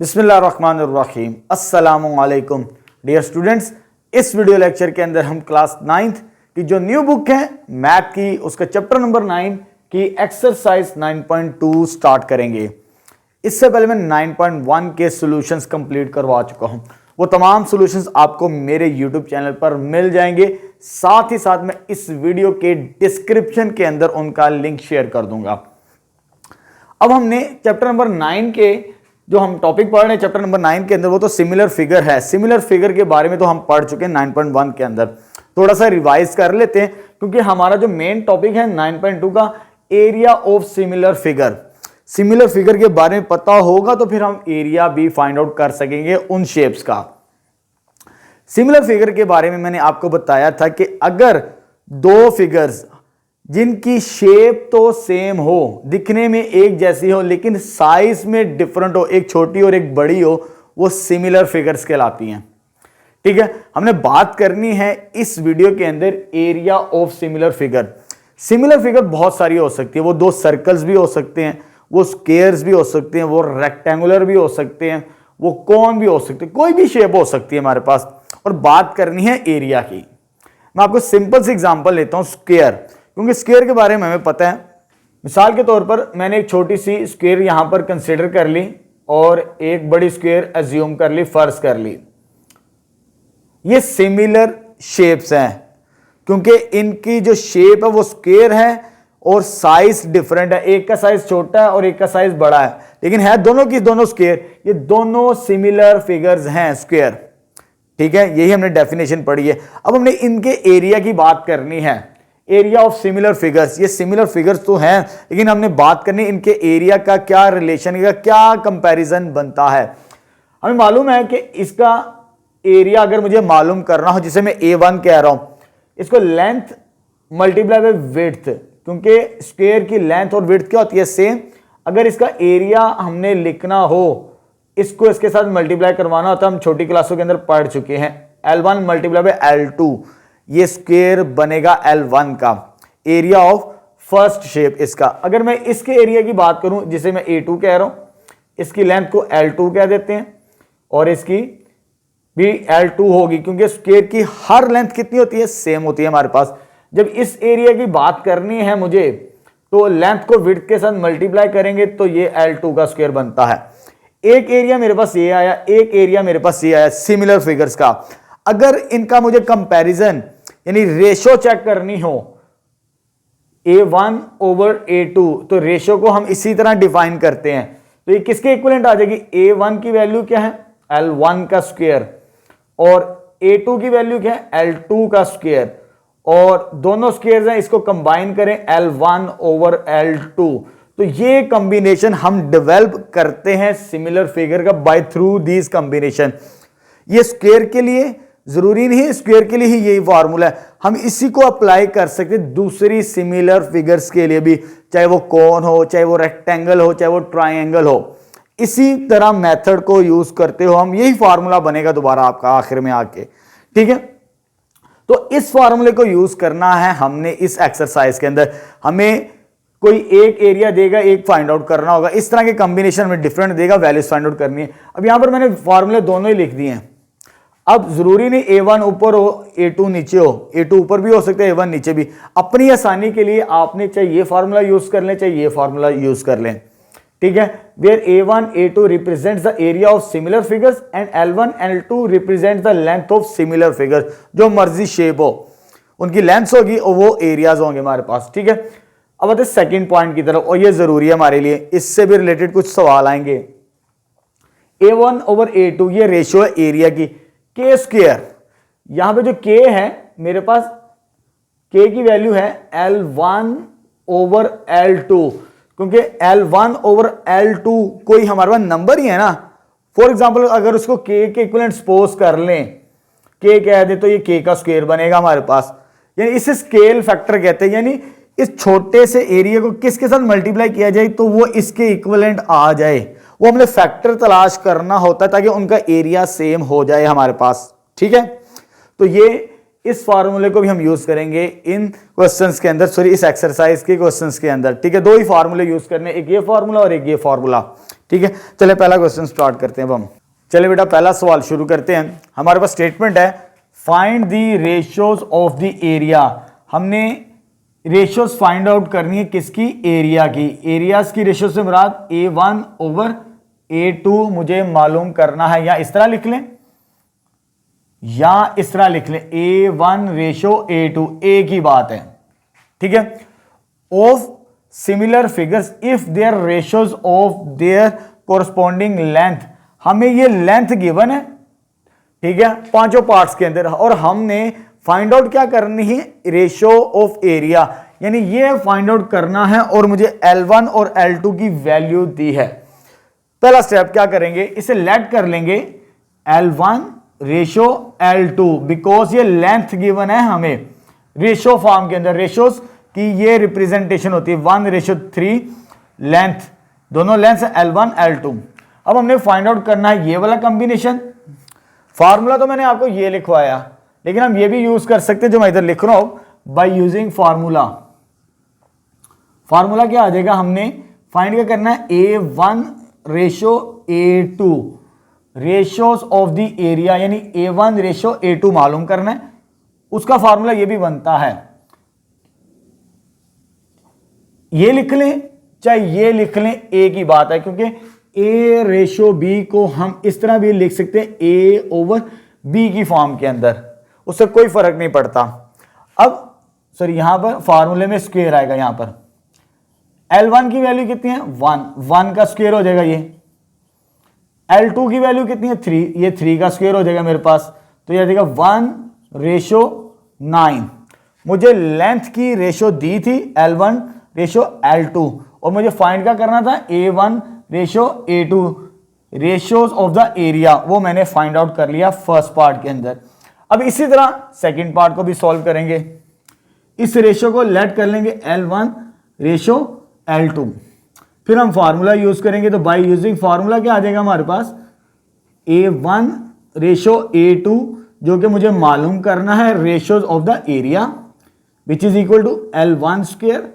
बिस्मिल्लाहिर्रहमानिर्रहीम। अस्सलामुअलैकुम dear students. इस वीडियो लेक्चर के अंदर हम क्लास 9th की जो न्यू बुक है मैथ की, उसका चैप्टर नंबर 9 की एक्सरसाइज 9.2 स्टार्ट करेंगे। इससे पहले मैं 9.1 के सॉल्यूशंस कंप्लीट करवा चुका हूं। वो तमाम सॉल्यूशंस आपको मेरे यूट्यूब चैनल पर मिल जाएंगे। साथ ही साथ मैं इस वीडियो के डिस्क्रिप्शन के अंदर उनका लिंक शेयर कर दूंगा। अब हमने चैप्टर नंबर 9 के जो हम टॉपिक पढ़ रहे हैं चैप्टर नंबर 9 के अंदर, वो तो सिमिलर फिगर है। सिमिलर फिगर के बारे में तो हम पढ़ चुके हैं 9.1 के अंदर। थोड़ा सा रिवाइज कर लेते हैं क्योंकि हमारा जो मेन टॉपिक है 9.2 का area of similar figure. Similar figure के बारे में पता होगा तो फिर हम एरिया भी फाइंड आउट कर सकेंगे उन शेप्स का। सिमिलर फिगर के बारे में मैंने आपको बताया था कि अगर दो फिगर्स जिनकी शेप तो सेम हो, दिखने में एक जैसी हो, लेकिन साइज में डिफरेंट हो, एक छोटी और एक बड़ी हो, वो सिमिलर फिगर्स कहलाती हैं। ठीक है, हमने बात करनी है इस वीडियो के अंदर area of similar figure. Similar figure बहुत सारी हो सकती है। वो दो सर्कल्स भी हो सकते हैं, वो स्क्वायर्स भी हो सकते हैं, वो रेक्टेंगुलर भी हो सकते हैं, वो कोन भी हो सकते हैं, कोई भी शेप हो सकती है हमारे पास। और बात करनी है एरिया की। मैं आपको सिंपल सी एग्जांपल लेता हूं, स्क्वायर, क्योंकि स्क्वायर के बारे में हमें पता है। मिसाल के तौर पर मैंने एक छोटी सी स्क्वायर यहां पर कंसीडर कर ली और एक बड़ी स्क्वायर एज्यूम कर ली, फर्ज कर ली। ये सिमिलर शेप्स हैं क्योंकि इनकी जो शेप है वो स्क्वायर है और साइज डिफरेंट है। एक का साइज छोटा है और एक का साइज बड़ा है, लेकिन है दोनों की दोनों स्क्वायर। ये दोनों सिमिलर फिगर्स हैं, स्क्वायर। ठीक है, यही हमने डेफिनेशन पढ़ी है। अब हमने इनके एरिया की बात करनी है, एरिया ऑफ सिमिलर फिगर्स। ये सिमिलर फिगर्स तो हैं, लेकिन हमने बात करनी इनके एरिया का क्या रिलेशन है, क्या कंपैरिजन बनता है। हमें मालूम है कि इसका एरिया अगर मुझे मालूम करना हो, जिसे मैं A1 कह रहा हूं, इसको लेंथ मल्टीप्लाई बाय विड्थ, क्योंकि स्क्वायर की लेंथ और विड्थ क्या होती है, सेम। अगर इसका एरिया हमने लिखना हो, इसको इसके साथ मल्टीप्लाई करवाना होता है, हम छोटी क्लासों के अंदर पढ़ चुके हैं। L1 मल्टीप्लाई बाय L2, ये स्क्वायर बनेगा L1 का एरिया ऑफ फर्स्ट शेप इसका। अगर मैं इसके एरिया की बात करूं, जिसे मैं A2 कह रहा हूं, इसकी लेंथ को L2 कह देते हैं और इसकी भी L2 होगी, क्योंकि स्क्वायर की हर लेंथ कितनी होती है, सेम होती है हमारे पास। जब इस एरिया की बात करनी है मुझे, तो लेंथ को विड्थ के साथ मल्टीप्लाई करेंगे तो ये L2 का स्क्वायर बनता है। एक एरिया मेरे पास ये आया, एक एरिया मेरे पास ये आया सिमिलर फिगर्स का। अगर इनका मुझे कंपैरिजन यानी रेशो चेक करनी हो, A1 ओवर A2, तो रेशो को हम इसी तरह डिफाइन करते हैं। तो ये किसके इक्विवेलेंट आ जाएगी, A1 की वैल्यू क्या है, L1 का स्क्वायर, और A2 की वैल्यू क्या है, L2 का स्क्वायर, और दोनों स्क्वायर्स हैं, इसको कंबाइन करें L1 ओवर L2। तो ये कॉम्बिनेशन हम डेवलप करते हैं सिमिलर फिगर का बाय थ्रू दिस कॉम्बिनेशन। ये स्क्वायर के लिए जरूरी नहीं है, स्क्वायर के लिए ही यही फार्मूला है, हम इसी को अप्लाई कर सकते हैं दूसरी सिमिलर फिगर्स के लिए भी, चाहे वो कोन हो, चाहे वो रेक्टेंगल हो, चाहे वो ट्रायंगल हो। इसी तरह मेथड को यूज करते हो हम, यही फार्मूला बनेगा दोबारा आपका आखिर में आके। ठीक है, तो इस फार्मूले को यूज करना है हमने इस एक्सरसाइज के अंदर। हमें कोई एक एरिया देगा, एक फाइंड आउट करना होगा, इस तरह के कॉम्बिनेशन में डिफरेंट देगा, वैल्यूज फाइंड आउट करनी है। अब यहां पर मैंने फार्मूले दोनों ही लिख दिए हैं। अब जरूरी नहीं A1 ऊपर हो A2 नीचे हो, A2 ऊपर भी हो सकता है A1 नीचे भी। अपनी आसानी के लिए आपने चाहे ये फार्मूला यूज कर लें, चाहे ये फार्मूला यूज कर लें। ठीक है, where A1 A2 represents the area of similar figures and L1 L2 represents the length of similar figures. जो मर्जी शेप हो, उनकी लेंथ होगी और वो एरियाज होंगे हमारे पास। ठीक है, अब आते सेकंड पॉइंट की तरफ, और ये जरूरी है हमारे लिए, इससे भी रिलेटेड कुछ सवाल आएंगे। A1 ओवर A2 ये रेशियो है एरिया की, के स्क्वायर। यहां पे जो के है मेरे पास, के की वैल्यू है L1 ओवर L2, क्योंकि L1 ओवर L2 कोई हमारे पास नंबर ही है ना। फॉर एग्जांपल अगर उसको के इक्विवेलेंट सपोज कर लें, के कह दे, तो ये के का स्क्वायर बनेगा हमारे पास। यानी इसे स्केल फैक्टर कहते हैं, यानी इस छोटे से एरिया को किसके साथ मल्टीप्लाई किया जाए तो वो इसके इक्विवेलेंट आ जाए। वो हमने फैक्टर तलाश करना होता है ताकि उनका एरिया सेम हो जाए हमारे पास। ठीक है, तो ये इस फार्मूले को भी हम यूज करेंगे इन क्वेश्चंस के अंदर, सॉरी इस एक्सरसाइज के क्वेश्चंस के अंदर। ठीक है, दो ही फार्मूले यूज करने, एक ये फार्मूला और एक ये फार्मूला। ठीक है, चले पहला क्वेश्चन स्टार्ट करते हैं अब हम। चले बेटा पहला सवाल शुरू करते हैं। हमारे पास स्टेटमेंट है find the ratios of the area. हमने रेशियोज फाइंड आउट करनी है किसकी? एरिया की। एरियाज की रेशियो से मुराद A1 ओवर A2 मुझे मालूम करना है, या इस तरह लिख लें या इस तरह लिख लें A1 रेशियो A2, ए की बात है, ठीक है। Of similar figures if their ratios of their corresponding length, हमें ये लेंथ गिवन है, ठीक है, पांचों पार्ट्स के अंदर, और हमने फाइंड आउट क्या करनी है? रेशियो ऑफ एरिया, यानी ये फाइंड आउट करना है और मुझे L1 और L2 की वैल्यू दी है। पहला स्टेप क्या करेंगे? इसे लेट कर लेंगे L1 रेशियो L2, बिकॉज ये लेंथ गिवन है हमें रेशियो फॉर्म के अंदर। रेशियोज की ये रिप्रेजेंटेशन होती है 1:3 लेंथ, दोनों लेंथ L1 L2। अब हमने फाइंड आउट करना है ये वाला कॉम्बिनेशन। फार्मूला तो मैंने आपको ये लिखवाया, लेकिन हम ये भी यूज कर सकते हैं जो मैं इधर लिख रहा हूं, बाय यूजिंग फार्मूला। फार्मूला क्या आ जाएगा? हमने फाइंड क्या करना है? A1 ratio A2, ratios of the area, यानी A1 रेशियो A2 मालूम करना है। उसका फार्मूला ये भी बनता है, ये लिख लें चाहे ये लिख लें, ए की बात है, क्योंकि A रेशियो B को हम इस तरह भी लिख सकते हैं A ओवर B की फॉर्म के अंदर, उससे कोई फर्क नहीं पड़ता। अब सॉरी यहां पर फार्मूले में स्क्वायर आएगा, यहां पर L1 की वैल्यू कितनी है? 1 का स्क्वायर हो जाएगा ये। L2 की वैल्यू कितनी है? 3, ये 3 का स्क्वायर हो जाएगा मेरे पास, तो यह देगा 1:9। मुझे लेंथ की रेशियो दी थी L1 रेशियो L2, और मुझे फाइंड क्या करना था? A1 ratio A2, ratios of the area, वो मैंने फाइंड आउट कर लिया फर्स्ट पार्ट के अंदर। अब इसी तरह सेकंड पार्ट को भी सॉल्व करेंगे। इस रेशियो को लेट कर लेंगे L1 रेशियो L2, फिर हम फार्मूला यूज करेंगे। तो बाय यूजिंग फार्मूला क्या आ जाएगा हमारे पास? A1 रेशियो A2, जो कि मुझे मालूम करना है ratios of the area, which is equal to L1 square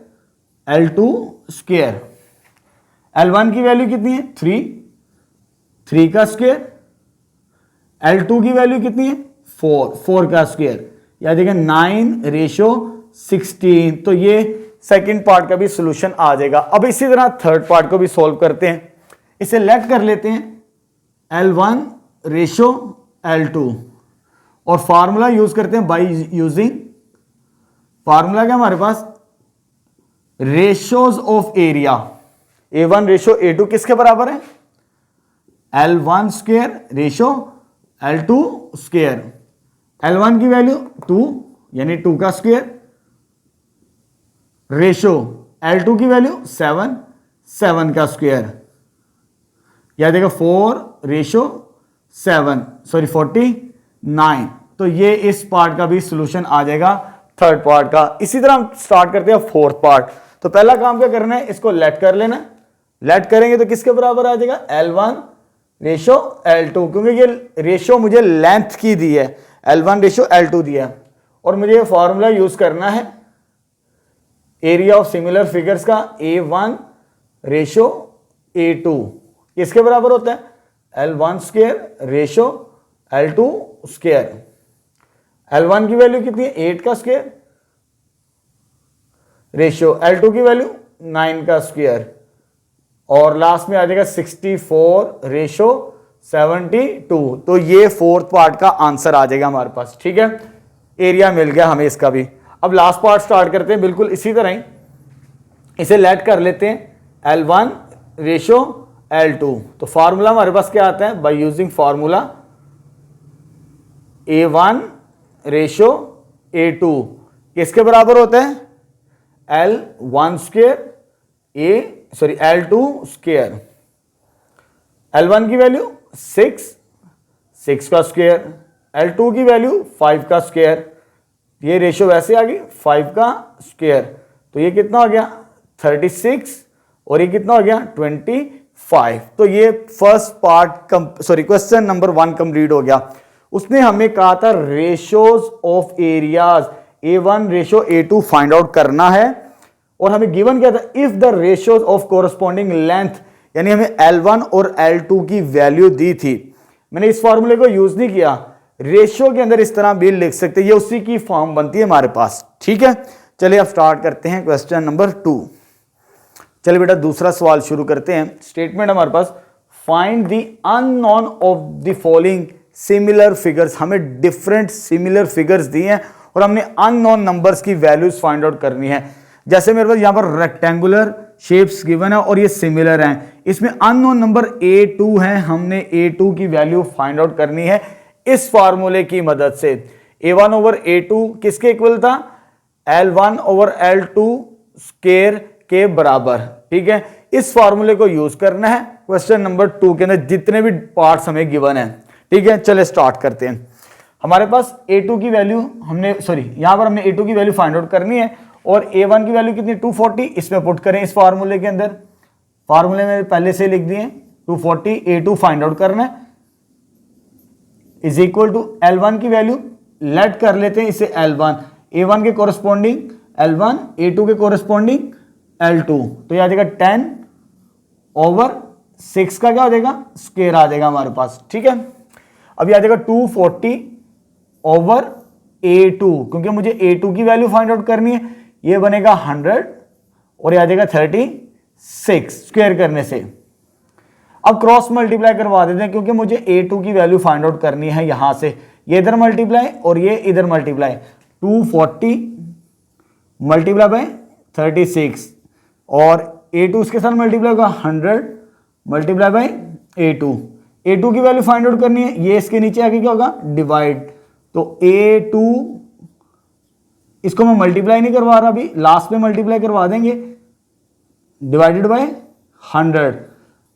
L2 square. L1 की वैल्यू कितनी है? 3 का स्क्वायर। L2 की वैल्यू कितनी है? 4 का स्क्वायर, या देखिए 9:16। तो ये सेकंड पार्ट का भी सॉल्यूशन आ जाएगा। अब इसी तरह थर्ड पार्ट को भी सॉल्व करते हैं। इसे लेट कर लेते हैं L1 रेशियो L2, और फार्मूला यूज करते हैं बाय यूजिंग फार्मूला क्या हमारे पास? Ratios of area. A1 ratio A2 किसके बराबर है? L1 square ratio L2 square. L1 की वैल्यू 2, यानी 2 का स्क्वायर, रेशियो L2 की वैल्यू 7 का स्क्वायर, या देखो 49। तो ये इस पार्ट का भी सॉल्यूशन आ जाएगा थर्ड पार्ट का। इसी तरह हम स्टार्ट करते हैं फोर्थ पार्ट। तो पहला काम क्या करना है? इसको लेट कर लेना। लेट करेंगे तो किसके बराबर आ जाएगा? L1 रेशियो L2, क्योंकि ये रेशियो मुझे लेंथ की दी है, L1 रेशियो L2 दिया है, और मुझे फॉर्मूला यूज करना है एरिया ऑफ सिमिलर फिगर्स का, A1 रेशियो A2 किसके बराबर होता है? L1 square ratio L2 square. L1 की वैल्यू कितनी है? 8 का स्क्वायर, रेशियो L2 की वैल्यू 9 का स्क्वायर, और लास्ट में आ जाएगा 64 रेशियो 72। तो ये फोर्थ पार्ट का आंसर आ जाएगा हमारे पास, ठीक है। एरिया मिल गया हमें इसका भी। अब लास्ट पार्ट स्टार्ट करते हैं, बिल्कुल इसी तरह ही इसे लेट कर लेते हैं L1 रेशियो L2। तो फार्मूला हमारे पास क्या आता है? Bye using formula A1 ratio A2 किसके बराबर होता है? L1 square L2 square. L1 की वैल्यू 6 का स्क्वायर, L2 की वैल्यू 5 का स्क्वायर, ये रेशियो वैसे आ गई 5 का स्क्वायर, तो ये कितना हो गया? 36, और ये कितना हो गया? 25। तो ये first part question number 1 complete हो गया। उसने हमें कहा था ratios of areas A1 ratio A2 find out करना है, और हमें गिवन क्या था? If the ratios of corresponding length, यानी हमें L1 और L2 की वैल्यू दी थी। मैंने इस फॉर्मूले को यूज नहीं किया, रेशियो के अंदर इस तरह भी लिख सकते हैं, ये उसी की फॉर्म बनती है हमारे पास। ठीक है, चलिए अब स्टार्ट करते हैं क्वेश्चन नंबर 2। चलिए बेटा दूसरा सवाल शुरू करते हैं। स्टेटमेंट हमारे पास, find the unknown of the following similar figures. हमें डिफरेंट सिमिलर फिगर्स दिए हैं और हमने अननोन नंबर्स की वैल्यूज फाइंड आउट करनी है। जैसे मेरे पास यहां पर रेक्टेंगुलर शेप्स गिवन है और ये सिमिलर हैं, इसमें अननोन नंबर A2 है, हमने A2 की वैल्यू फाइंड आउट करनी है इस फार्मूले की मदद से। A1 ओवर A2 किसके इक्वल था? L1 ओवर L2 स्क्वायर के बराबर। ठीक है, इस फार्मूले को यूज करना है क्वेश्चन नंबर 2 के अंदर जितने भी पार्ट्स हमें गिवन है। ठीक है, चले स्टार्ट करते हैं। हमारे पास A2 की वैल्यू यहां पर हमने A2 की वैल्यू फाइंड आउट करनी है और A1 की वैल्यू कितनी? 240। इसमें पुट करें इस फार्मूले के अंदर, फार्मूले में पहले से लिख दिए 240। A2 फाइंड आउट करना है इज इक्वल टू L1 की वैल्यू लेट कर लेते हैं इसे L1, A1 के कोरस्पॉन्डिंग L1, A2 के कोरस्पॉन्डिंग L2, तो यह आ जाएगा 10 ओवर 6 का क्या हो जाएगा? स्क्वायर आ जाएगा हमारे पास। ठीक है, अब यह आ जाएगा 240 ओवर A2, क्योंकि मुझे A2 की वैल्यू फाइंड आउट करनी है, ये बनेगा 100 और यह आ जाएगा 36 स्क्वायर करने से। अब क्रॉस मल्टीप्लाई करवा देते हैं क्योंकि मुझे A2 की वैल्यू फाइंड आउट करनी है यहां से, ये इधर मल्टीप्लाई और ये इधर मल्टीप्लाई, 240 मल्टीप्लाई बाय 36 और A2 इसके साथ मल्टीप्लाई होगा 100 मल्टीप्लाई बाय A2। A2 की वैल्यू फाइंड आउट करनी है, ये इसके नीचे आके क्या होगा? डिवाइड। तो A2 इसको मैं मल्टीप्लाई नहीं करवा रहा, अभी लास्ट में मल्टीप्लाई करवा देंगे, डिवाइडेड बाय 100।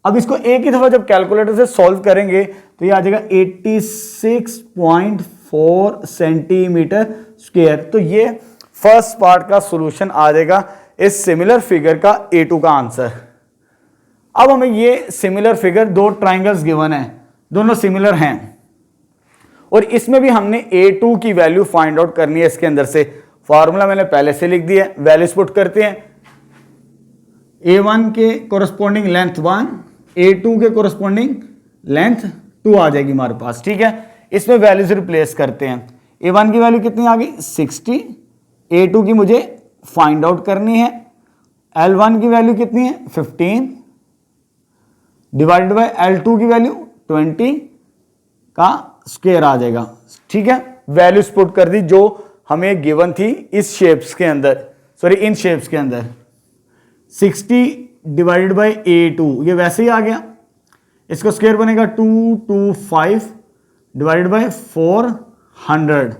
अब इसको एक ही दफा जब कैलकुलेटर से सॉल्व करेंगे तो ये आ जाएगा 86.4 सेंटीमीटर स्क्वायर। तो ये फर्स्ट पार्ट का सॉल्यूशन आ जाएगा इस सिमिलर फिगर का A2 का आंसर। अब हमें ये सिमिलर फिगर, दो ट्राइंगल्स गिवन है, दोनों सिमिलर हैं और इसमें भी हमने A2 की वैल्यू फाइंड आउट करनी है इसके अंदर से। फॉर्मूला मैंने पहले से लिख दिया है, वैल्यूज पुट करते हैं। A1 के कोरस्पॉन्डिंग लेंथ 1, A2 के कोरस्पॉन्डिंग लेंथ 2 आ जाएगी हमारे पास। ठीक है, इसमें वैल्यूज रिप्लेस करते हैं। A1 की वैल्यू कितनी आ गई? 60। A2 की मुझे फाइंड आउट करनी है। L1 की वैल्यू कितनी है? 15 डिवाइडेड बाय L2 की वैल्यू 20 का स्क्वायर आ जाएगा। ठीक है, वैल्यूज पुट कर दी जो हमें गिवन थी इस शेप्स के अंदर, इन शेप्स के अंदर। 60 डिवाइडेड बाय A2 ये वैसे ही आ गया, इसका स्क्वायर बनेगा 225 डिवाइडेड बाय 400।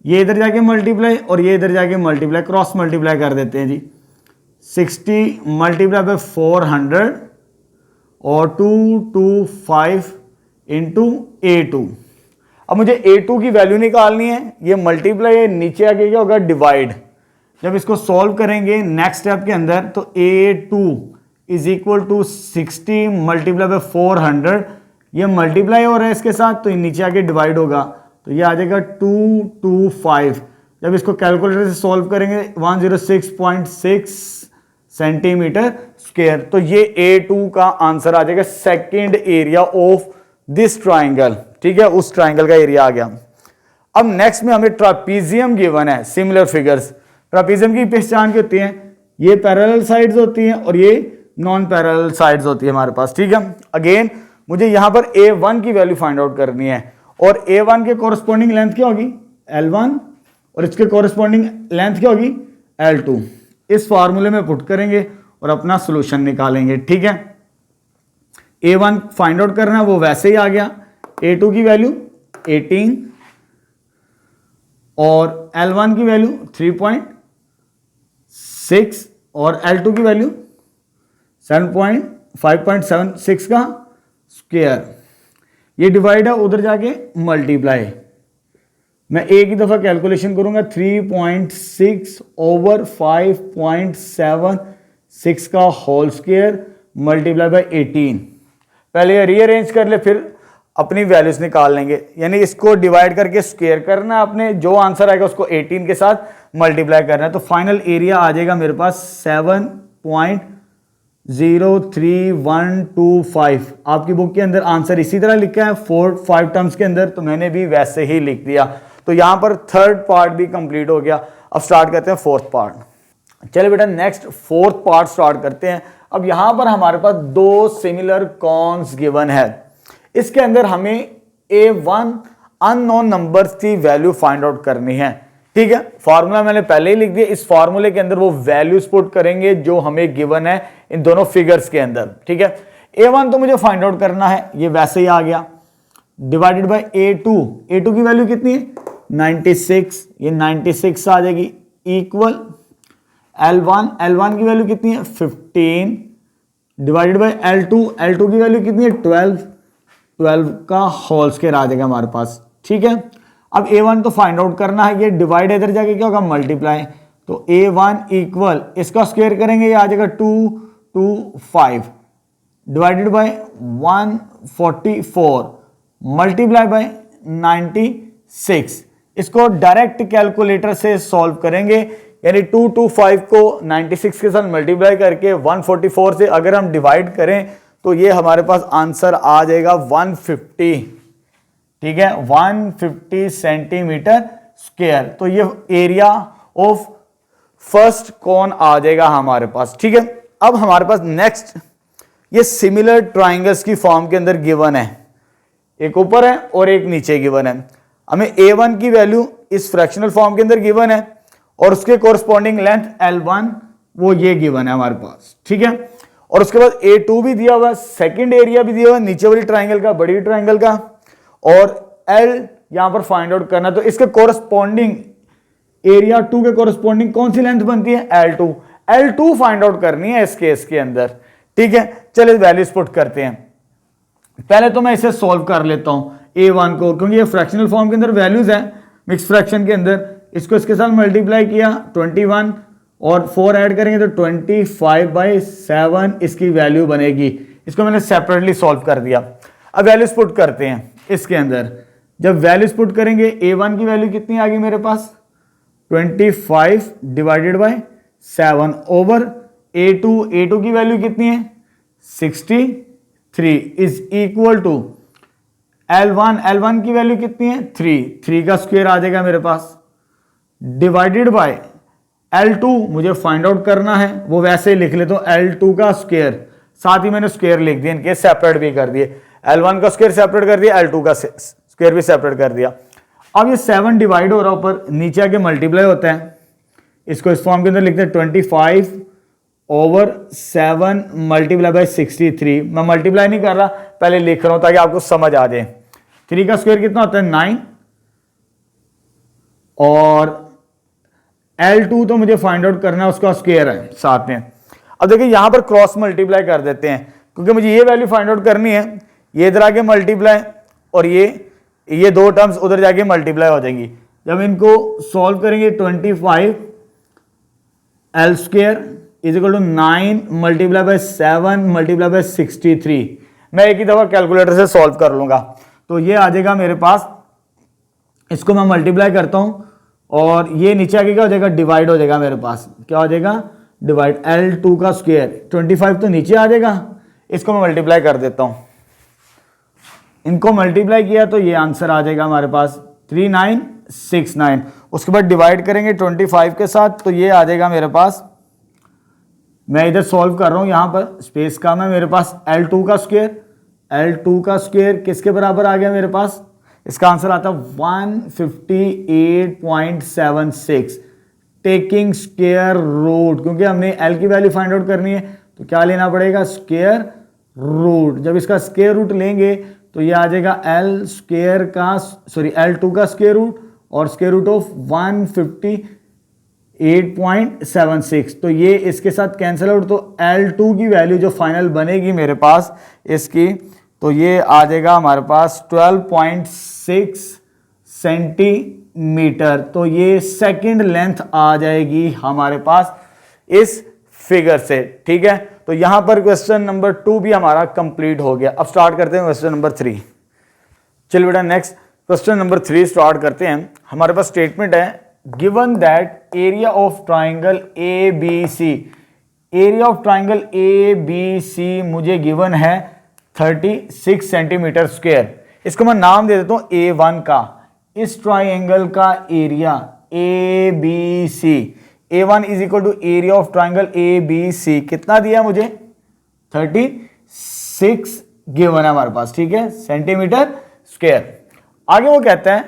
ये इधर जाके मल्टीप्लाई और ये इधर जाके मल्टीप्लाई, क्रॉस मल्टीप्लाई कर देते हैं जी। 60 मल्टीप्लाई बाय 400 और 225 इंटू A2। अब मुझे A2 की वैल्यू निकालनी है, ये मल्टीप्लाई है, नीचे आके क्या होगा? डिवाइड। जब इसको सॉल्व करेंगे नेक्स्ट स्टेप के अंदर तो A2 is equal to 60 multiply by 400, ये मल्टीप्लाई हो रहा है इसके साथ तो ये नीचे आके डिवाइड होगा, तो ये आ जाएगा 225। जब इसको कैलकुलेटर से सॉल्व करेंगे 106.6 सेंटीमीटर स्क्वायर, तो ये A2 का आंसर आ जाएगा second area of this triangle. ठीक है, उस ट्राइंगल का एरिया आ गया। अब नेक्स्ट में हमें ट्रापीजियम गिवन है, सिमिलर फिगर्स। ट्रापीजियम की पहचान क्या होती है? ये पैरेलल साइड्स होती हैं और ये नॉन पैरेलल साइड्स होती है हमारे पास। ठीक है, अगेन मुझे यहां पर A1 की वैल्यू फाइंड आउट करनी है और A1 के कोरस्पॉन्डिंग लेंथ क्या होगी? L1 और इसके कोरस्पॉन्डिंग लेंथ क्या होगी? L2। इस फार्मूले में पुट करेंगे और अपना सोल्यूशन निकालेंगे। ठीक है, A1 फाइंड आउट करना है, वो वैसे ही आ गया। A2 की वैल्यू 18 और L1 की वैल्यू 3.6 और L2 की वैल्यू 5.76 का स्क्वायर। ये डिवाइड है, उधर जाके मल्टीप्लाई। मैं एक ही दफा कैलकुलेशन करूंगा, 3.6 ओवर 5.76 का होल स्क्वायर मल्टीप्लाई बाय 18। पहले ये रीअरेंज कर ले, फिर अपनी वैल्यूज निकाल लेंगे। यानी इसको डिवाइड करके स्क्वायर करना है आपने, जो आंसर आएगा उसको 18 के साथ मल्टीप्लाई करना है, तो फाइनल एरिया आ जाएगा मेरे पास 03125। आपकी बुक के अंदर आंसर इसी तरह लिखा है 4-5 टर्म्स के अंदर, तो मैंने भी वैसे ही लिख दिया। तो यहां पर थर्ड पार्ट भी कंप्लीट हो गया। अब स्टार्ट करते हैं फोर्थ पार्ट। चलिए बेटा नेक्स्ट फोर्थ पार्ट स्टार्ट करते हैं। अब यहां पर हमारे पास दो सिमिलर कॉन्स गिवन है। इसके अंदर हमें A1 अननोन नंबर्स की वैल्यू फाइंड आउट करनी है। ठीक है, फॉर्मूला मैंने पहले ही लिख दिया। इस फॉर्मूले के अंदर वो वैल्यूज पुट करेंगे जो हमें गिवन है इन दोनों फिगर्स के अंदर। ठीक है, A1 तो मुझे फाइंड आउट करना है, ये वैसे ही आ गया, डिवाइडेड बाय A2। A2 की वैल्यू कितनी है 96, ये 96 आ जाएगी, इक्वल L1 की वैल्यू कितनी है 15, डिवाइडेड बाय L2 की वैल्यू कितनी है 12 का होल स्क्वायर आ जाएगा हमारे पास। ठीक है, अब A1 तो फाइंड आउट करना है, ये डिवाइड इधर जाके क्या होगा मल्टीप्लाई, तो A1 इक्वल इसका स्क्वायर करेंगे, ये आ जाएगा 225 डिवाइडेड बाय 144 मल्टीप्लाई बाय 96। इसको डायरेक्ट कैलकुलेटर से सॉल्व करेंगे, यानी 225 को 96 के साथ मल्टीप्लाई करके 144 से अगर हम डिवाइड करें तो ये हमारे पास आंसर आ जाएगा 150। ठीक है, 150 सेंटीमीटर स्क्वायर। तो ये एरिया ऑफ फर्स्ट कॉन आ जाएगा हमारे पास। ठीक है, अब हमारे पास नेक्स्ट ये सिमिलर ट्राइंगल्स की फॉर्म के अंदर गिवन है, एक ऊपर है और एक नीचे गिवन है। हमें A1 की वैल्यू इस फ्रैक्शनल फॉर्म के अंदर गिवन है और उसके कोरस्पॉन्डिंग लेंथ L1 वो ये गिवन है हमारे पास। ठीक है, और उसके बाद A2 भी दिया हुआ है, सेकंड एरिया भी दिया हुआ है नीचे वाली ट्राइंगल का, बड़ी ट्राइंगल का, और L यहां पर फाइंड आउट करना। तो इसके कोरस्पॉन्डिंग एरिया 2 के कोरस्पॉन्डिंग कौन सी लेंथ बनती है L2 फाइंड आउट करनी है इस केस के अंदर। ठीक है, चलिए वैल्यूज पुट करते हैं। पहले तो मैं इसे सॉल्व कर लेता हूं A1 को, क्योंकि ये फ्रैक्शनल फॉर्म के अंदर वैल्यूज है मिक्स फ्रैक्शन के अंदर। इसको इसके साथ मल्टीप्लाई किया 21 और 4 ऐड करेंगे तो 25/7 इसकी वैल्यू बनेगी। इसको मैंने सेपरेटली सॉल्व कर दिया। अब वैल्यूज पुट करते हैं इसके अंदर। जब वैल्यूज पुट करेंगे A1 की वैल्यू कितनी आ गई मेरे पास 25 डिवाइडेड बाय 7 ओवर A2 की वैल्यू कितनी है 63 इज इक्वल टू L1 की वैल्यू कितनी है 3 का स्क्वायर आ जाएगा मेरे पास, डिवाइडेड बाय L2 मुझे फाइंड आउट करना है, वो वैसे ही लिख लेता हूं L2 का स्क्वायर, साथ ही मैंने स्क्वायर लिख दिया, इनके सेपरेट भी कर दिए। L1 का स्क्वायर सेपरेट कर दिया, L2 का स्क्वायर भी सेपरेट कर दिया। अब ये 7 डिवाइड हो रहा ऊपर, नीचे आके मल्टीप्लाई होता है। इसको इस फॉर्म के अंदर लिखते हैं 25 ओवर 7 मल्टीप्लाई बाय 63। मैं मल्टीप्लाई नहीं कर रहा, पहले लिख रहा हूं ताकि आपको समझ आ जाए। 3 का स्क्वायर कितना होता है 9, और L2 तो मुझे फाइंड आउट करना है, उसका स्क्वायर है साथ में। अब देखिए यहां पर क्रॉस मल्टीप्लाई कर देते हैं, क्योंकि मुझे ये वैल्यू फाइंड आउट करनी है। ये इधर आके मल्टीप्लाई और ये दो टर्म्स उधर जाके मल्टीप्लाई हो जाएंगी। जब इनको सॉल्व करेंगे 25 L square is equal to 9 multiply by 7 multiply by 63। मैं एक ही दफा कैलकुलेटर से सॉल्व कर लूंगा, तो ये आ जाएगा मेरे पास। इसको मैं मल्टीप्लाई करता हूं और ये नीचे आके क्या हो जाएगा डिवाइड हो जाएगा मेरे पास, क्या हो जाएगा डिवाइड L2 का स्क्वायर 25 तो नीचे आ जाएगा। इसको मैं मल्टीप्लाई कर देता हूं, इनको मल्टीप्लाई किया तो ये आंसर आ जाएगा हमारे पास 3969। उसके बाद डिवाइड करेंगे 25 के साथ, तो ये आ जाएगा मेरे पास। मैं इधर सॉल्व कर रहा हूं, यहां पर स्पेस कम है मेरे पास। L2 का स्क्वायर किसके बराबर आ गया मेरे पास, इसका आंसर आता है 158.76 टेकिंग स्क्वायर रूट, क्योंकि हमने L की वैल्यू फाइंड आउट करनी है तो क्या लेना पड़ेगा स्क्वायर रूट। जब इसका स्क्वायर रूट लेंगे तो ये आ जाएगा L2 का स्क्वायर रूट और स्क्वायर रूट ऑफ 158.76, तो ये इसके साथ कैंसिल आउट। तो L2 की वैल्यू जो फाइनल बनेगी मेरे पास इसकी, तो ये आ जाएगा हमारे पास 12.6 सेंटीमीटर। तो ये सेकंड लेंथ आ जाएगी हमारे पास इस फिगर से। ठीक है, तो यहां पर क्वेश्चन नंबर 2 भी हमारा कंप्लीट हो गया। अब स्टार्ट करते हैं क्वेश्चन नंबर 3। चलिए बेटा नेक्स्ट क्वेश्चन नंबर 3 स्टार्ट करते हैं। हमारे पास स्टेटमेंट है given that area of triangle ABC area of triangle A B C मुझे गिवन है 36 सेंटीमीटर स्क्वायर। इसको मैं नाम दे देता हूं A1 का। इस ट्राइंगल का area A B C, A1 is equal to area of triangle A B C कितना दिया मुझे 36 गिवन है हमारे पास, ठीक है, सेंटीमीटर स्क्वायर। आगे वो कहता है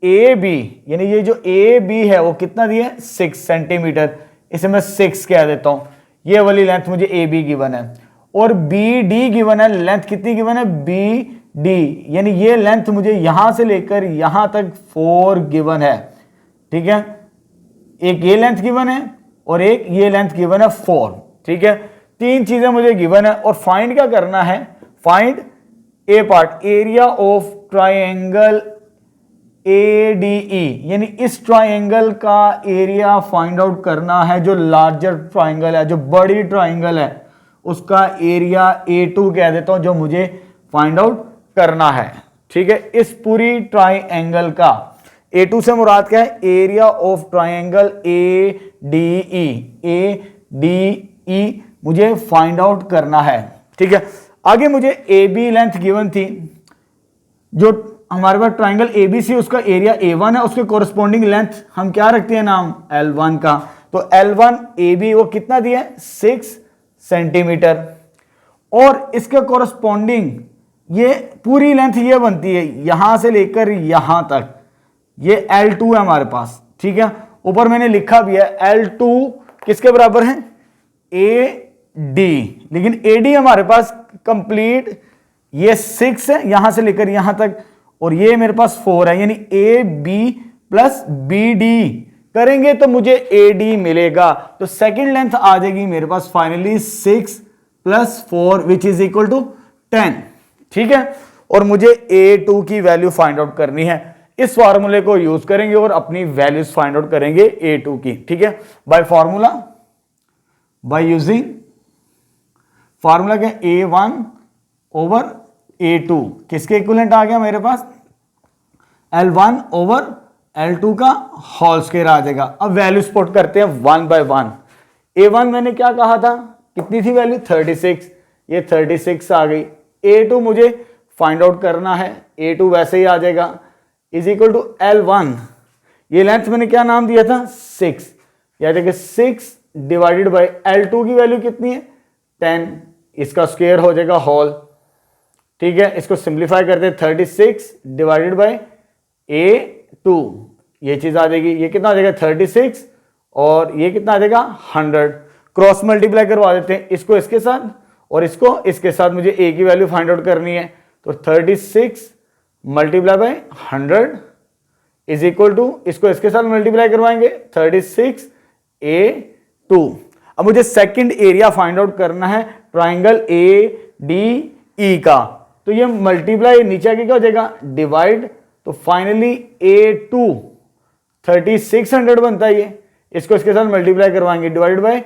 ए बी, यानी ये जो ए बी है वो कितना दिया है 6 सेंटीमीटर, इसे मैं 6 कह देता हूं। ये वाली लेंथ मुझे ए बी गिवन है और बी डी गिवन है। लेंथ कितनी गिवन है बी डी, यानी ये लेंथ मुझे यहां से लेकर यहां तक 4 गिवन है, ठीक है। एक ये लेंथ गिवन है और एक ये लेंथ गिवन है 4, ठीक है। 3 चीजें मुझे गिवन है और फाइंड क्या करना है, find A part, area of triangle ADE, यानी इस ट्राइंगल का एरिया फाइंड आउट करना है। जो लार्जर ट्राइंगल है, जो बड़ी ट्राइंगल है, उसका एरिया A2 कह देता हूं, जो मुझे फाइंड आउट करना है, ठीक है। इस पूरी ट्राइंगल का A2 से मुराद क्या है, एरिया ऑफ ट्राइंगल ADE मुझे फाइंड आउट करना है, ठीक है। आगे मुझे AB लेंथ गिवन थी, जो हमारे पास ट्राइंगल ABC उसका एरिया A1 है, उसके कोरस्पॉन्डिंग लेंथ हम क्या रखते हैं नाम L1 का। तो L1 AB वो कितना दिया है 6 सेंटीमीटर और इसके कोरस्पॉन्डिंग ये पूरी लेंथ ये बनती है यहां से लेकर यहां तक, ये L2 है हमारे पास, ठीक है। ऊपर मैंने लिखा भी है L2 किसके बराबर है AD, लेकिन AD हमारे पास कंप्लीट ये 6 है यहां से लेकर यहां तक और ये मेरे पास 4 है, यानी AB प्लस BD करेंगे तो मुझे AD मिलेगा। तो सेकंड लेंथ आ जाएगी मेरे पास finally 6 plus 4 which is equal to 10, ठीक है। और मुझे A2 की वैल्यू फाइंड आउट करनी है। इस फार्मूले को यूज करेंगे और अपनी वैल्यूज फाइंड आउट करेंगे A2 की, ठीक है। Bye formula, bye using formula क्या A1 ओवर A2 किसके इक्विवेलेंट आ गया मेरे पास L1 ओवर L2 का होल स्क्वायर आ जाएगा। अब वैल्यू स्पॉट करते हैं 1 बाय 1। A1 मैंने क्या कहा था, कितनी थी वैल्यू 36, ये 36 आ गई। A2 मुझे फाइंड आउट करना है, A2 वैसे ही आ जाएगा इज इक्वल टू L1, ये लेंथ मैंने क्या नाम दिया था 6, या देखिए 6 डिवाइडेड बाय L2 की वैल्यू कितनी है 10, इसका स्क्वायर हो जाएगा होल, ठीक है। इसको सिंप्लीफाई करते हैं 36 डिवाइडेड बाय A2, ये चीज आ जाएगी, ये कितना आ जाएगा 36 और ये कितना आ जाएगा 100। क्रॉस मल्टीप्लाई करवा देते हैं इसको इसके साथ और इसको इसके साथ, मुझे A की वैल्यू फाइंड आउट करनी है। तो 36 multiply by 100 is equal to, इसको इसके साथ मल्टीप्लाई करवाएंगे 36 A2। अब मुझे सेकंड एरिया फाइंड आउट करना है ट्राइंगल ADE का, तो ये मल्टीप्लाई नीचे आके क्या हो जाएगा डिवाइड, तो फाइनली A2 3600 बनता है ये, इसको इसके साथ मल्टीप्लाई करवाएंगे डिवाइड बाय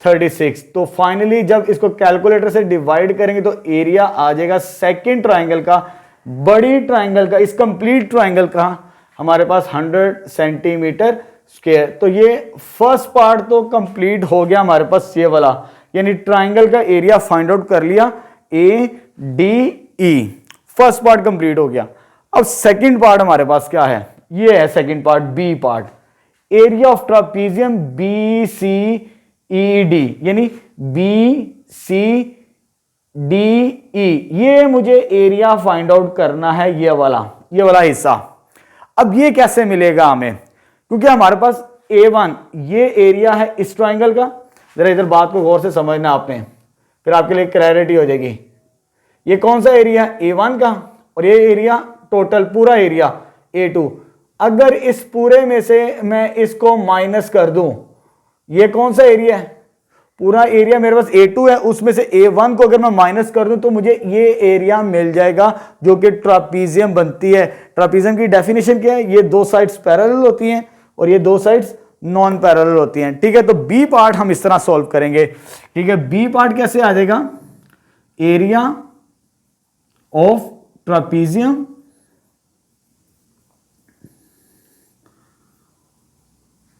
36। तो फाइनली जब इसको कैलकुलेटर से डिवाइड करेंगे तो एरिया आ जाएगा सेकंड ट्राइंगल का, बड़ी ट्राइंगल का, इस कंप्लीट ट्राइंगल का हमारे पास 100 सेंटीमीटर स्क्वायर। तो ये फर्स्ट पार्ट तो कंप्लीट हो गया हमारे पास ये वाला, यानी ट्राइंगल का एरिया फाइंड आउट कर लिया ADE, फर्स्ट पार्ट कंप्लीट हो गया। अब सेकंड पार्ट हमारे पास क्या है, ये है second part B part, area of trapezium BCED, यानी BCDE, ये मुझे एरिया फाइंड आउट करना है, ये वाला हिस्सा। अब ये कैसे मिलेगा हमें, क्योंकि हमारे पास A1 ये एरिया है इस ट्राइंगल का, जरा इधर बात को गौर से समझना आपने, फिर आपके लिए क्लैरिटी हो जाएगी। ये कौन सा एरिया है A1 का और ये एरिया टोटल पूरा एरिया A2। अगर इस पूरे में से मैं इसको माइनस कर दूं, ये कौन सा एरिया है, पूरा एरिया मेरे पास A2 है, उसमें से A1 को अगर मैं माइनस कर दूं तो मुझे ये एरिया मिल जाएगा जो कि ट्रापीजियम बनती है। ट्रापीजियम की डेफिनेशन क्या है, ये दो साइड्स पैरेलल होती हैं और ये दो साइड्स नॉन पैरेलल होती हैं, ठीक है। तो बी पार्ट हम इस तरह सॉल्व करेंगे, ठीक है। बी पार्ट कैसे आ जाएगा, एरिया ऑफ ट्रापीजियम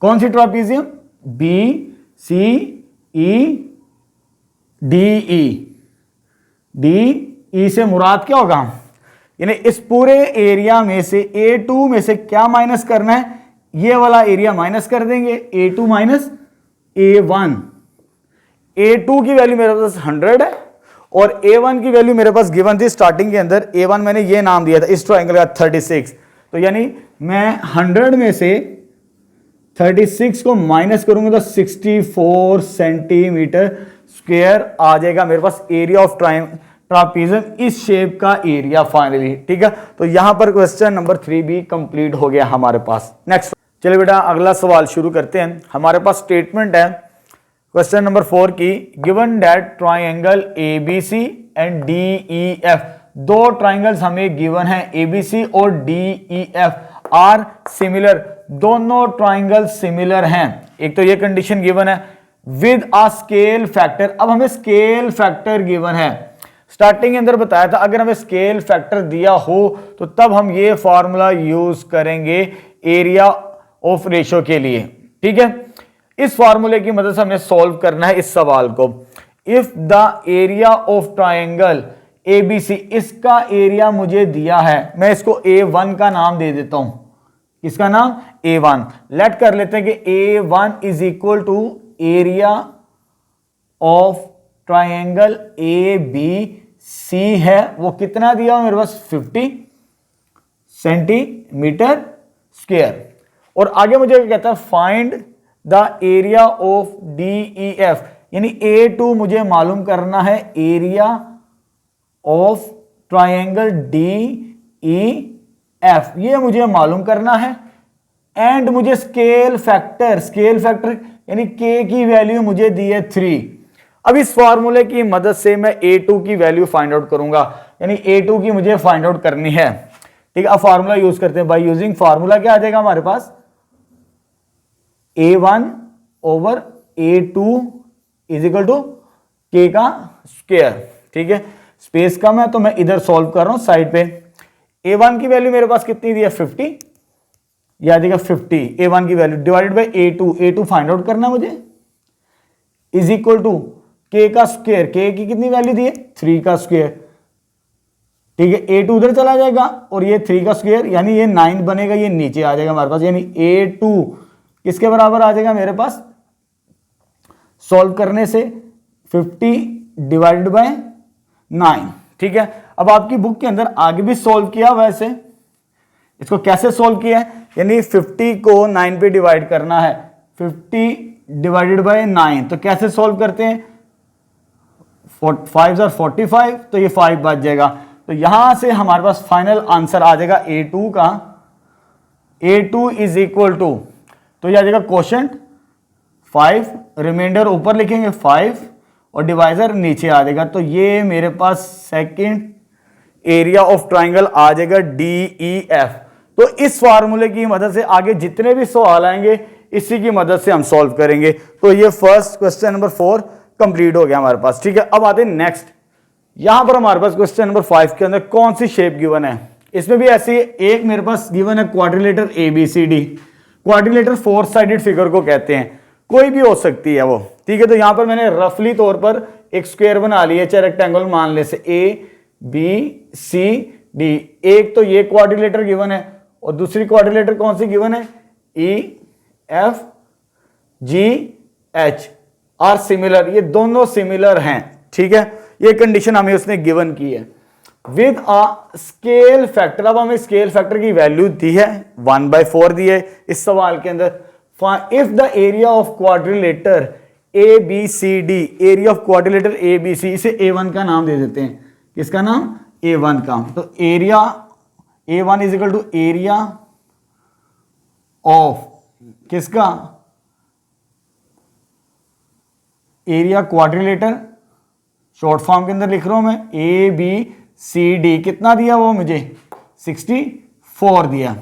कौन सी ट्रापीजियम BCED, DE से मुराद क्या होगा, यानी इस पूरे एरिया में से A2 में से क्या माइनस करना है, ये वाला एरिया माइनस कर देंगे, A2 माइनस A1। A2 की वैल्यू मेरे पास 100 है और A1 की वैल्यू मेरे पास गिवन थी स्टार्टिंग के अंदर, A1 मैंने ये नाम दिया था इस ट्रायंगल का 36। तो यानी मैं 100 में से 36 को माइनस करूंगा तो 64 सेंटीमीटर स्क्वायर आ जाएगा मेरे पास एरिया ऑफ ट्रापीजियम, इस शेप का एरिया फाइनली। ठीक है, तो यहां पर क्वेश्चन नंबर 3 भी कंप्लीट हो गया हमारे पास। नेक्स्ट चलिए बेटा अगला सवाल शुरू करते हैं। हमारे पास स्टेटमेंट है क्वेश्चन नंबर 4 की, given that triangle ABC and DEF, दो ट्राइंगल्स हमें गिवन है ABC और DEF आर सिमिलर, दोनों ट्राइंगल सिमिलर हैं। एक तो ये कंडीशन गिवन है विद अ स्केल फैक्टर। अब हमें स्केल फैक्टर गिवन है, स्टार्टिंग के अंदर बताया था अगर हमें स्केल फैक्टर दिया हो तो तब हम ये फॉर्मूला यूज करेंगे एरिया ऑफ रेशियो के लिए। ठीक है, इस फॉर्मूले की मदद से हमें सॉल्व करना है इस सवाल को। If the area of triangle ABC, इसका एरिया मुझे दिया है, मैं इसको A1 का नाम दे देता हूं। इसका नाम A1 लेट कर लेते हैं कि A1 is equal to area of triangle ABC है, वो कितना दिया हुआ मेरे पास 50 सेंटीमीटर स्क्वायर। और आगे मुझे कहता है find the area of DEF, यानी A2 मुझे मालूम करना है एरिया ऑफ ट्राइंगल DEF, ये मुझे मालूम करना है। एंड मुझे स्केल फैक्टर यानी K की वैल्यू मुझे दी है 3। अब इस फॉर्मूले की मदद से मैं A2 की वैल्यू फाइंड आउट करूंगा, यानी A2 की मुझे फाइंड आउट करनी है। ठीक है, अब फॉर्मूला यूज करते हैं। बाय यूजिंग फॉर्मूला क्या आ जाएगा हमारे पास, A1 over A2 is equal to K का स्क्वायर। ठीक है, स्पेस कम है तो मैं इधर सॉल्व कर रहा हूं साइड पे। A1 की वैल्यू मेरे पास कितनी दी है 50, याद देगा 50 A1 की value divided by A2 find out करना मुझे, इज इक्वल टू K का स्क्वायर, K की कितनी वैल्यू दी है 3 का स्क्वायर। ठीक है, A2 उधर चला जाएगा और ये 3 का स्क्वायर यानी ये 9 बनेगा, ये नीचे आ जाएगा हमारे पास, यानी A2 किसके बराबर आ जाएगा मेरे पास, सॉल्व करने से 50 डिवाइडेड बाय 9। ठीक है, अब आपकी बुक के अंदर आगे भी सॉल्व किया, वैसे इसको कैसे सॉल्व किया है, यानी 50 को 9 पे डिवाइड करना है, 50 डिवाइडेड बाय 9, तो कैसे सॉल्व करते हैं, 5 और 45, तो ये 5 बच जाएगा। तो यहां से हमारे पास फाइनल आंसर आ जाएगा A2 का, A2 इज इक्वल टू, तो यह आ जाएगा क्वोशंट 5, रिमाइंडर ऊपर लिखेंगे 5 और डिवाइजर नीचे आ जाएगा। तो ये मेरे पास सेकंड एरिया ऑफ ट्राइंगल आ जाएगा DEF। तो इस फार्मूले की मदद से आगे जितने भी सवाल आएंगे इसी की मदद से हम सॉल्व करेंगे। तो ये फर्स्ट क्वेश्चन नंबर 4 कंप्लीट हो गया हमारे पास। ठीक है, अब आते हैं नेक्स्ट। यहां पर हमारे पास क्वेश्चन नंबर 5 के अंदर कौन सी शेप गिवन है, इसमें भी ऐसी एक मेरे पास गिवन है quadrilateral ABCD। Quadrilateral 4 sided figure को कहते हैं, कोई भी हो सकती है वो। ठीक है, तो यहां पर मैंने रफली तौर पर एक स्क्वायर बना लिया, चाहे रेक्टेंगल मान ले से ABCD। एक तो ये क्वाड्रिलेटर गिवन है और दूसरी क्वाड्रिलेटर कौन सी गिवन है, EFGH आर सिमिलर, ये दोनों सिमिलर हैं। ठीक है, ये कंडीशन हमें उसने गिवन की है विद अ स्केल फैक्टर। अब हमें स्केल फैक्टर की वैल्यू दी है 1/4 दी है इस सवाल के अंदर। If the area of quadrilateral ABCD, area of quadrilateral ABC, इसे A1 का नाम दे देते हैं, किसका नाम, A1 का। तो area A1 is equal to area of किसका, एरिया क्वाड्रिलेटर, शॉर्ट फॉर्म के अंदर लिख रहा हूं मैं ABCD। कितना दिया वो मुझे 64 दिया।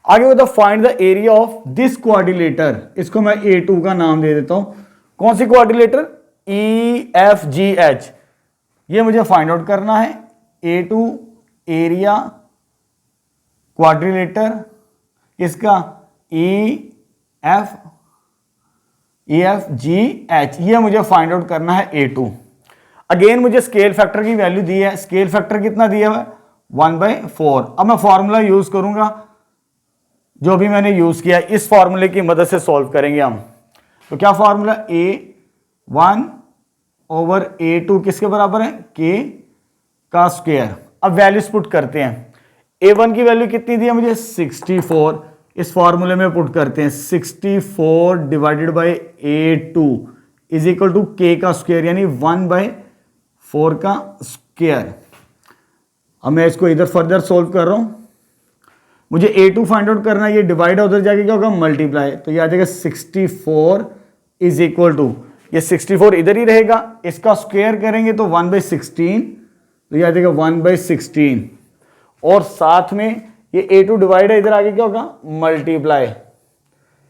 आगे होता find the area of this quadrilateral, इसको मैं A2 का नाम दे देता हूं। कौन सी क्वाड्रिलेटर, EFGH, ये मुझे फाइंड आउट करना है। A2 एरिया क्वाड्रिलेटर किसका, EFGH, ये मुझे फाइंड आउट करना है A2। अगेन मुझे स्केल फैक्टर की वैल्यू दी है, स्केल फैक्टर कितना दिया हुआ है 1/4। अब मैं फॉर्मूला यूज करूंगा जो भी मैंने यूज किया, इस फॉर्मूले की मदद से सॉल्व करेंगे हम। तो क्या फॉर्मूला, A1/A2 किसके बराबर है, K का स्क्वायर। अब वैल्यूज पुट करते हैं। A1 की वैल्यू कितनी दी है मुझे 64, इस फॉर्मूले में पुट करते हैं 64 divided by A2 is equal to K का स्क्वायर यानी 1/4 का स्क्वायर। अब मैं इसको इधर फर्दर सोल्व कर रहा हूं, मुझे A2 फाइंड आउट करना है, ये डिवाइड उधर जाके क्या होगा मल्टीप्लाई, तो ये आ जाएगा 64 इज इक्वल टू, ये 64 इधर ही रहेगा, इसका स्क्वायर करेंगे तो 1/16, तो ये आ जाएगा 1/16 और साथ में ये A2 डिवाइड है, इधर आगे क्या होगा मल्टीप्लाई,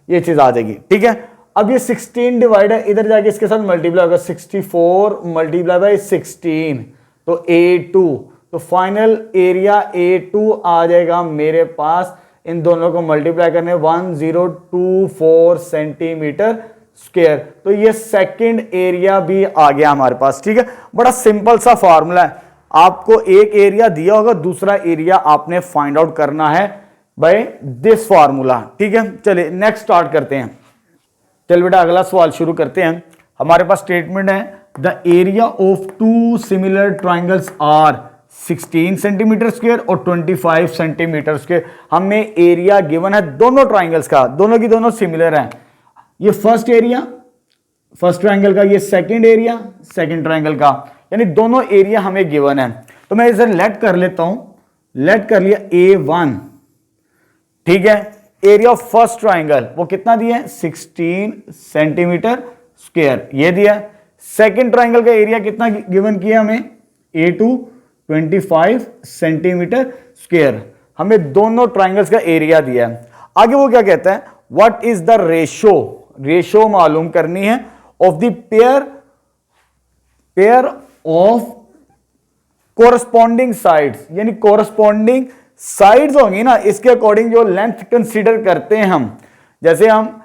ये चीज आ जाएगी। ठीक है, अब ये 16 डिवाइड है, इधर जाके इसके साथ मल्टीप्लाई होगा, 64 मल्टीप्लाई बाई 16 तो A2, तो फाइनल एरिया A2 आ जाएगा मेरे पास, इन दोनों को मल्टीप्लाई करने 1024 सेंटीमीटर स्क्वायर। तो ये सेकंड एरिया भी आ गया हमारे पास। ठीक है, बड़ा सिंपल सा फॉर्मूला है, आपको एक एरिया दिया होगा, दूसरा एरिया आपने फाइंड आउट करना है बाय दिस फॉर्मूला। ठीक है, चलिए नेक्स्ट स्टार्ट करते हैं। चल बेटा अगला सवाल शुरू करते हैं। हमारे पास स्टेटमेंट है the area of two similar triangles are 16 centimetre square और 25 सेंटीमीटर स्क्वायर। हमें एरिया गिवन है दोनों ट्राइंगल्स का, दोनों की दोनों सिमिलर हैं। ये फर्स्ट एरिया फर्स्ट ट्राइंगल का, ये सेकंड एरिया सेकंड ट्राइंगल का, यानी दोनों एरिया हमें गिवन है। तो मैं इसे लेट कर लेता हूं, लेट कर लिया A1। ठीक है, एरिया ऑफ फर्स्ट ट्राइंगल वो कितना दिया है 16 सेंटीमीटर स्क्वायर, ये दिया। सेकंड ट्राइंगल का एरिया कितना गिवन किया हमें A2 25 सेंटीमीटर स्क्वायर। हमें दोनों ट्राइंगल्स का एरिया दिया है। आगे वो क्या कहता है, what is the ratio, ratio मालूम करनी है of the pair of corresponding sides, यानी कोरस्पॉन्डिंग साइड्स होंगी ना, इसके अकॉर्डिंग जो लेंथ कंसीडर करते हैं हम, जैसे हम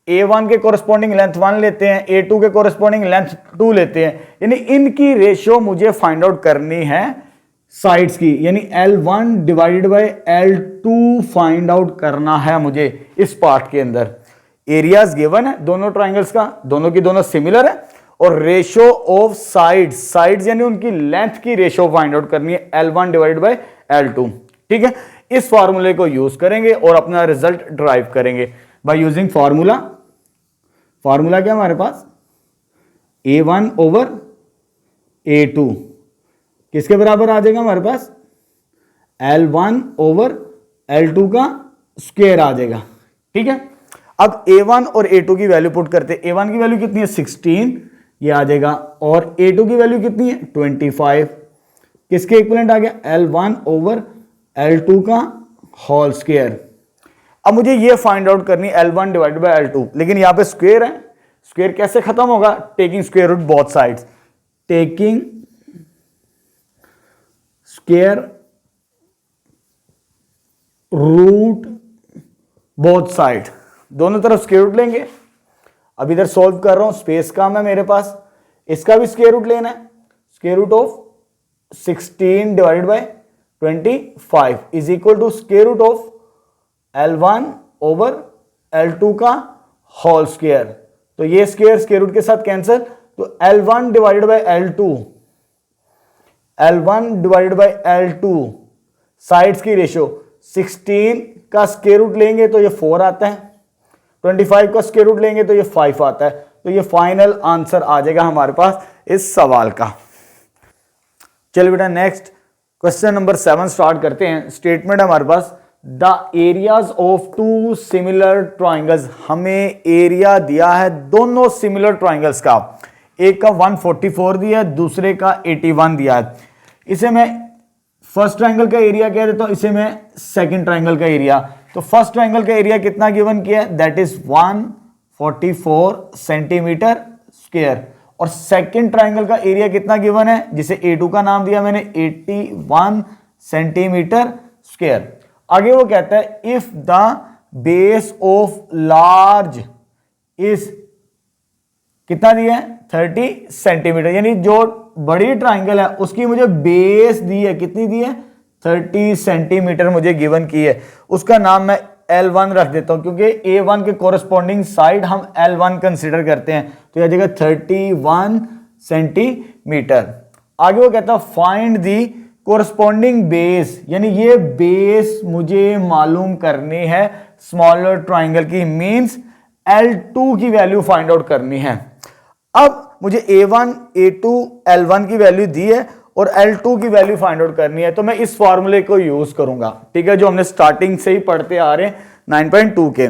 A1 के कोरस्पॉन्डिंग लेंथ 1 लेते हैं, A2 के कोरस्पॉन्डिंग लेंथ 2 लेते हैं, यानी इनकी रेशियो मुझे फाइंड आउट करनी है साइड्स की, यानी L1 divided by L2 find out करना है मुझे इस पार्ट के अंदर। एरियाज गिवन है दोनों ट्राइंगल्स का, दोनों की दोनों सिमिलर है, और रेशियो ऑफ साइड्स, साइड्स यानी उनकी लेंथ की रेशियो फाइंड आउट करनी है L1 डिवाइडेड बाय L2। ठीक है, इस फॉर्मूले को यूज करेंगे और अपना रिजल्ट ड्राइव करेंगे बाय यूजिंग फॉर्मूला। फॉर्मूला क्या हमारे पास A1 ओवर A2 किसके बराबर आ जाएगा हमारे पास L1 ओवर L2 का स्क्वायर आ जाएगा। ठीक है, अब A1 और A2 की वैल्यू पुट करते हैं। A1 की वैल्यू कितनी है 16, ये आ जाएगा, और A2 की वैल्यू कितनी है 25, किसके इक्विवेलेंट आ गया L1 ओवर L2 का होल स्क्वायर। अब मुझे ये फाइंड आउट करनी L1 डिवाइडेड बाय L2, लेकिन यहां पे स्क्वायर है, स्क्वायर कैसे खत्म होगा, taking square root both sides, taking square root both side, दोनों तरफ स्क्वायर रूट लेंगे। अब इधर सॉल्व कर रहा हूं, स्पेस कम है मेरे पास, इसका भी स्क्वायर रूट लेना है, square root of 16 divided by 25 is equal to square root of L1 over L2 का होल स्क्वायर। तो ये स्क्वायर स्क्वायर रूट के साथ कैंसिल, तो L1 divided by L2, L1 divided by L2 sides की ratio 16 का स्क्वायर रूट लेंगे तो ये 4 आता है, 25 का स्क्वायर रूट लेंगे तो ये 5 आता है। तो ये फाइनल आंसर आ जाएगा हमारे पास इस सवाल का। चलिए बेटा नेक्स्ट क्वेश्चन नंबर 7 स्टार्ट करते हैं। स्टेटमेंट हमारे पास the areas of two similar triangles, हमें एरिया दिया है दोनों सिमिलर ट्राइंगल्स का, एक का 144 दिया है, दूसरे का 81 दिया है। इसे मैं फर्स्ट ट्राइंगल का एरिया कह देता हूं, इसे मैं सेकंड ट्राइंगल का एरिया। तो फर्स्ट ट्राइंगल का एरिया कितना गिवन किया है, दैट इज 144 सेंटीमीटर स्क्वायर, और सेकंड ट्राइंगल का एरिया कितना गिवन है, जिसे A2 का नाम दिया मैंने 81 सेंटीमीटर स्क्वायर। आगे वो कहता है if the base of large is कितना दिया है 30 सेंटीमीटर, यानी जो बड़ी ट्राइंगल है उसकी मुझे बेस दी है, कितनी दी है, 30 सेंटीमीटर मुझे गिवन की है, उसका नाम मैं L1 रख देता हूं क्योंकि A1 के कोरस्पॉन्डिंग साइड हम L1 कंसीडर करते हैं, तो यह जगह 31 सेंटीमीटर। आगे वो कहता है फाइंड दी कोरस्पॉन्डिंग बेस, यानी ये बेस मुझे मालूम करनी है स्मॉलर ट्राइंगल की, मींस L2 की वैल्यू फाइंड आउट करनी है। अब मुझे A1, A2, L1 की वैल्यू दी है और L2 की वैल्यू फाइंड आउट करनी है, तो मैं इस फॉर्मूले को यूज करूंगा, ठीक है, जो हमने स्टार्टिंग से ही पढ़ते आ रहे हैं 9.2 के।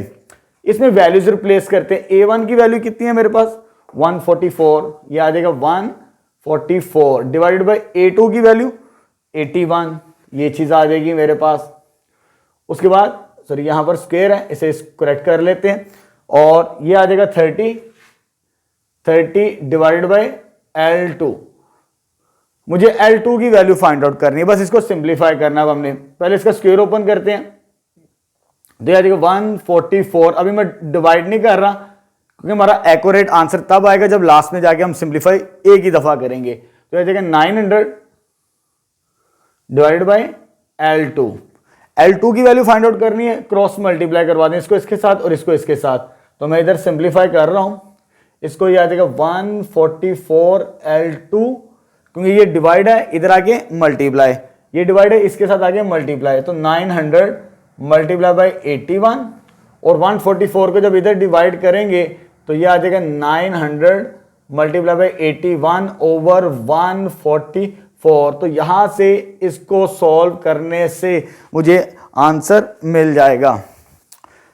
इसमें वैल्यूज रिप्लेस करते हैं। A1 की वैल्यू कितनी है मेरे पास, 144, ये आ जाएगा 144 डिवाइडेड बाय A2 की वैल्यू 81, ये चीज आ जाएगी मेरे पास। उसके बाद सॉरी यहां पर स्क्वायर है, इसे करेक्ट कर लेते हैं, और ये आ जाएगा 30 डिवाइडेड बाय L2। मुझे L2 की वैल्यू फाइंड आउट करनी है, बस इसको सिंप्लीफाई करना है। अब हमने पहले इसका स्क्वायर ओपन करते हैं, तो आ जाएगा 144। अभी मैं डिवाइड नहीं कर रहा क्योंकि हमारा एक्यूरेट आंसर तब आएगा जब लास्ट में जाके हम सिंप्लीफाई एक ही दफा करेंगे। तो आ जाएगा 900 डिवाइडेड बाय L2। L2 की वैल्यू फाइंड आउट करनी है, क्रॉस मल्टीप्लाई करवा दें, इसको इसके साथ और इसको इसके साथ। तो मैं इधर सिंप्लीफाई कर रहा हूं, इसको ये आ जाएगा 144 L2, क्योंकि ये डिवाइड है, इधर आके मल्टीप्लाई, ये डिवाइड है, इसके साथ आगे मल्टीप्लाई, तो 900 मल्टीप्लाई बाय 81, और 144 को जब इधर डिवाइड करेंगे तो ये आ जाएगा 900 मल्टीप्लाई बाय 81 ओवर 144। तो यहां से इसको सॉल्व करने से मुझे आंसर मिल जाएगा।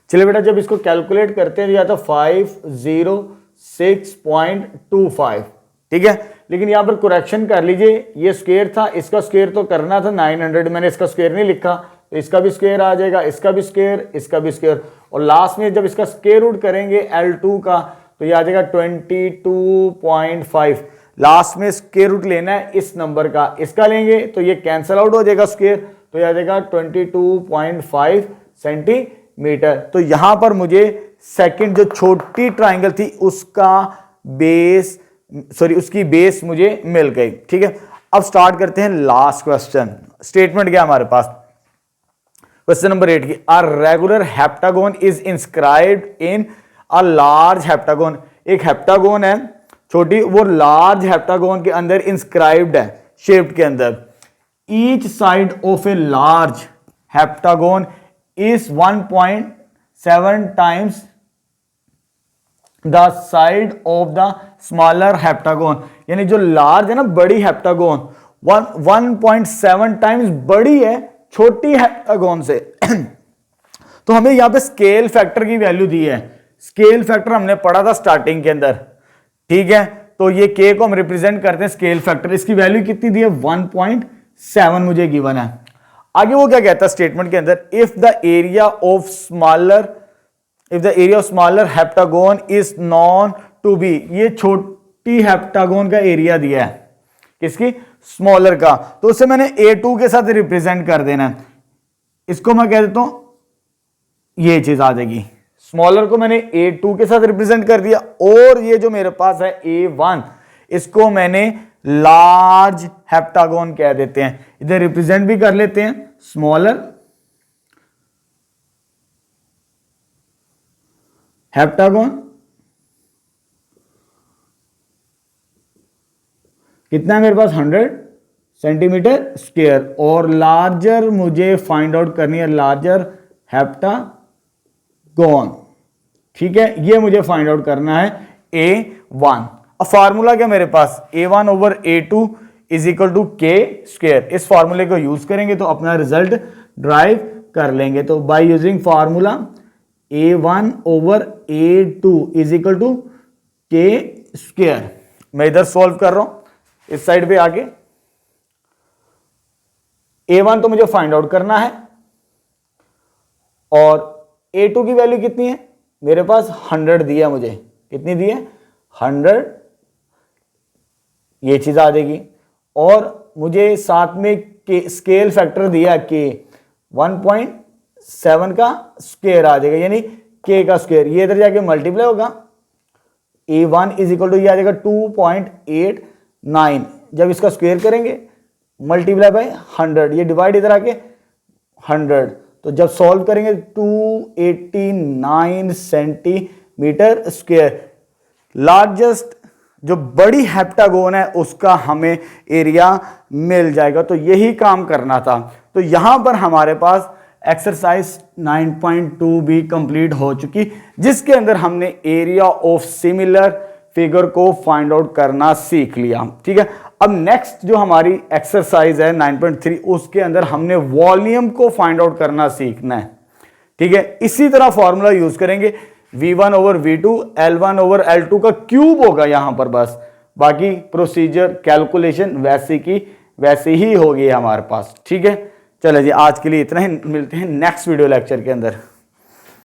चलिए बेटा, जब इसको कैलकुलेट करते हैं तो या तो 506.25, ठीक है, लेकिन यहां पर करेक्शन कर लीजिए, ये स्क्वायर था, इसका स्क्वायर तो करना था 900, मैंने इसका स्क्वायर नहीं लिखा, तो इसका भी स्क्वायर आ जाएगा, इसका भी स्क्वायर, इसका भी स्क्वायर, और लास्ट में जब इसका स्क्वायर रूट करेंगे L2 का तो ये आ जाएगा 22.5। लास्ट में स्क्वायर रूट लेना है इस नंबर का, इसका लेंगे तो ये कैंसल आउट हो जाएगा स्क्वायर, तो ये आ जाएगा 22.5 सेंटीमीटर। तो यहां पर मुझे सेकंड जो छोटी ट्राइंगल थी उसका बेस, सॉरी उसकी बेस मुझे मिल गई, ठीक है। अब स्टार्ट करते हैं लास्ट क्वेश्चन। स्टेटमेंट क्या हमारे पास, क्वेश्चन नंबर 8 की, a regular heptagon is inscribed in a large heptagon. एक हेप्टागोन है छोटी, वो लार्ज हेप्टागोन के अंदर इंस्क्राइब्ड है, शेप्ड के अंदर। Each side of a large heptagon is 1.7 times the side of the smaller heptagon. यानी जो लार्ज है ना, बड़ी हेप्टागोन 1.7 टाइम्स बड़ी है छोटी हेप्टागोन से। तो हमें यहां पे स्केल फैक्टर की वैल्यू दी है, स्केल फैक्टर हमने पढ़ा था स्टार्टिंग के अंदर, ठीक है। तो ये के को हम रिप्रेजेंट करते हैं स्केल फैक्टर, इसकी वैल्यू कितनी दी है, 1.7 मुझे गिवन है। आगे वो क्या कहता है स्टेटमेंट के अंदर, if the area of smaller heptagon is known to be, ये छोटी हेप्टागोन का एरिया दिया है, किसकी, स्मॉलर का, तो उसे मैंने A2 के साथ रिप्रेजेंट कर देना है। इसको मैं कह देता हूं, ये चीज आ जाएगी, स्मॉलर को मैंने A2 के साथ रिप्रेजेंट कर दिया, और ये जो मेरे पास है A1, इसको मैंने लार्ज हेप्टागोन कह देते हैं। इधर रिप्रेजेंट भी कर लेते हैं, स्मॉलर हेप्टागोन कितना है मेरे पास, 100 सेंटीमीटर स्क्वायर, और लार्जर मुझे फाइंड आउट करनी है, लार्जर हेप्टागोन, ठीक है, ये मुझे फाइंड आउट करना है A1। अब फार्मूला क्या मेरे पास, A1 over A2 is equal to K square. इस फार्मूले को यूज करेंगे तो अपना रिजल्ट ड्राइव कर लेंगे। तो by using formula A1 over A2 is equal to K square, मैं इधर सॉल्व कर रहा हूं इस साइड पे आके। A1 तो मुझे फाइंड आउट करना है, और A2 की वैल्यू कितनी है मेरे पास, 100 दिया मुझे, कितनी दी है, 100, ये चीज आ जाएगी, और मुझे साथ में के स्केल फैक्टर दिया के 1.7 का स्क्वायर आ जाएगा, यानी के का स्क्वायर, ये इधर जाके मल्टीप्लाई होगा, A1 इज इक्वल टू ये आ जाएगा 2.89, जब इसका स्क्वायर करेंगे मल्टीप्लाई बाय 100, ये डिवाइड इधर आके 100, तो जब सॉल्व करेंगे 289 सेंटीमीटर स्क्वायर। लार्जेस्ट जो बड़ी हेप्टागोन है उसका हमें एरिया मिल जाएगा। तो यही काम करना था। तो यहां पर हमारे पास एक्सरसाइज 9.2 भी कंप्लीट हो चुकी, जिसके अंदर हमने एरिया ऑफ सिमिलर फिगर को फाइंड आउट करना सीख लिया। ठीक है, अब नेक्स्ट जो हमारी एक्सरसाइज है 9.3, उसके अंदर हमने वॉल्यूम को फाइंड आउट करना सीखना है। ठीक है, इसी तरह फॉर्मूला यूज करेंगे, V1 over V2 L1 over L2 का क्यूब होगा यहां पर बस, बाकी प्रोसीजर कैलकुलेशन वैसे की वैसे ही होगी हमारे पास। ठीक है, चलो जी आज के लिए इतना ही, मिलते हैं नेक्स्ट वीडियो लेक्चर के अंदर।